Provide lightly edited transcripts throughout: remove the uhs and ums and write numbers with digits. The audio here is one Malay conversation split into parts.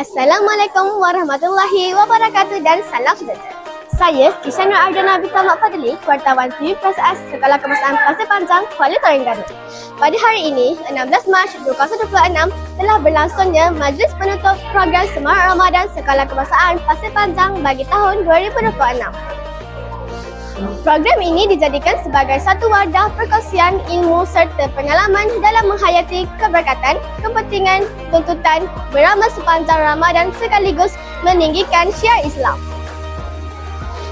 Assalamualaikum warahmatullahi wabarakatuh dan salam sejahtera. Saya Kishan Nur Ardana Bita Mak Fadli, wartawan TV PSS Sekolah Kebangsaan Pasir Panjang, Kuala Terengganu. Pada hari ini, 16 Mac 2026, telah berlangsungnya Majlis Penutup Program Semarak Ramadan Sekolah Kebangsaan Pasir Panjang bagi tahun 2026. Program ini dijadikan sebagai satu wadah perkongsian ilmu serta pengalaman dalam menghayati keberkatan, kepentingan, tuntutan beramal sepanjang Ramadan sekaligus meninggikan syiar Islam.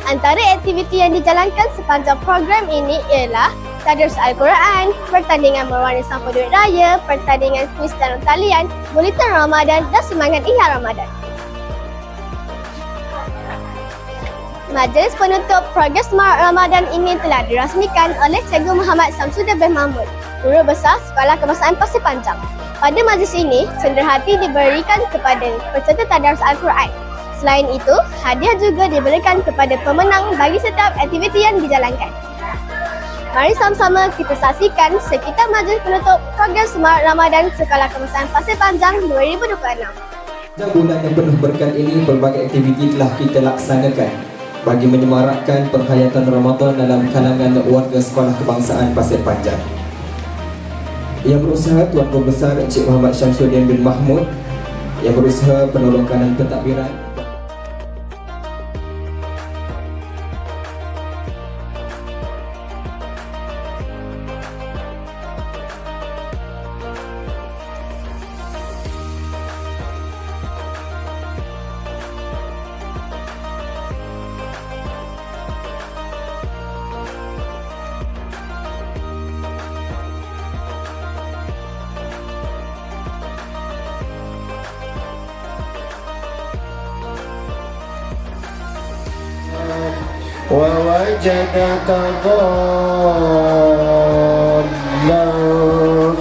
Antara aktiviti yang dijalankan sepanjang program ini ialah tadarus Al-Quran, pertandingan mewarnai sampul duit raya, pertandingan kuis dan talian, buletin Ramadan dan semangat Ihya Ramadan. Majlis penutup program Semarak Ramadan ini telah dirasmikan oleh Cikgu Muhammad Samsudin bin Mahmud, Guru Besar Sekolah Kebangsaan Pasir Panjang. Pada majlis ini, cenderahati diberikan kepada peserta tadarus Al-Quran. Selain itu, hadiah juga diberikan kepada pemenang bagi setiap aktiviti yang dijalankan. Mari sama-sama kita saksikan sekitar majlis penutup program Semarak Ramadan Sekolah Kebangsaan Pasir Panjang 2026. Pada bulan yang penuh berkat ini, pelbagai aktiviti telah kita laksanakan bagi menyemarakkan penghayatan Ramadan dalam kalangan warga Sekolah Kebangsaan Pasir Panjang. Yang berusaha Tuan Guru Besar Encik Muhammad Syamsuddin bin Mahmud, yang berusaha penolong kanan pentadbiran. ووجدك ضالا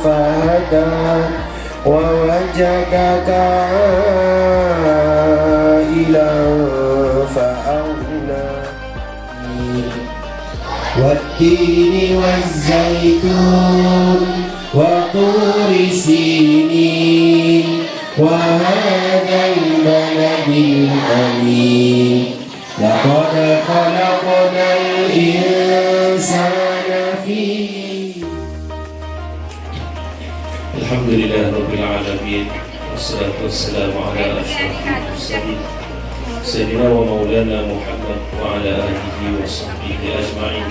فهدى ووجدك عائلا فأغنى والتين والزيتون وطور سينين وهذا البلد الأمين لقد خلقنا الإنسان في الحمد لله رب العالمين والصلاة والسلام على أشرف المرسلين سيدنا ومولانا محمد وعلى آله وصحبه أجمعين.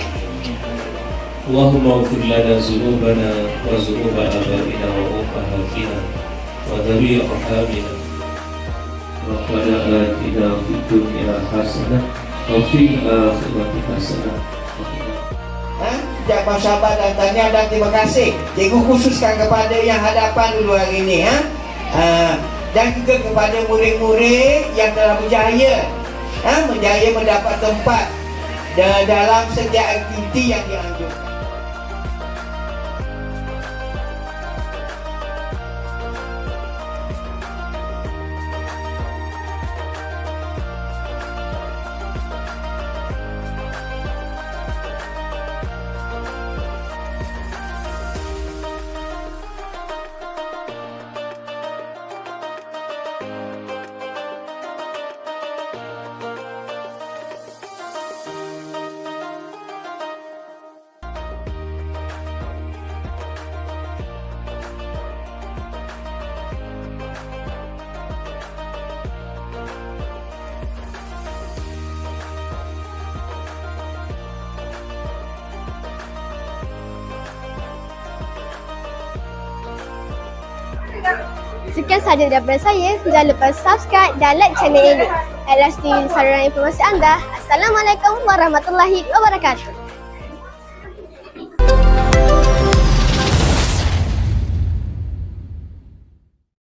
اللهم اغفر لنا ذنوبنا وذنوب آبائنا وأمهاتنا وذوي أرحامنا. ربنا آتنا في الدنيا حسنة وفي الآخرة حسنة. Sejak sahabat dan tahniah dan terima kasih. Cikgu khususkan kepada yang hadapan dulu hari ini, dan juga kepada murid-murid yang telah berjaya mendapat tempat dalam setiap aktiviti yang dianjurkan. Sekian sahaja daripada saya. Jangan lupa subscribe dan like channel ini. LST saluran informasi anda. Assalamualaikum warahmatullahi wabarakatuh.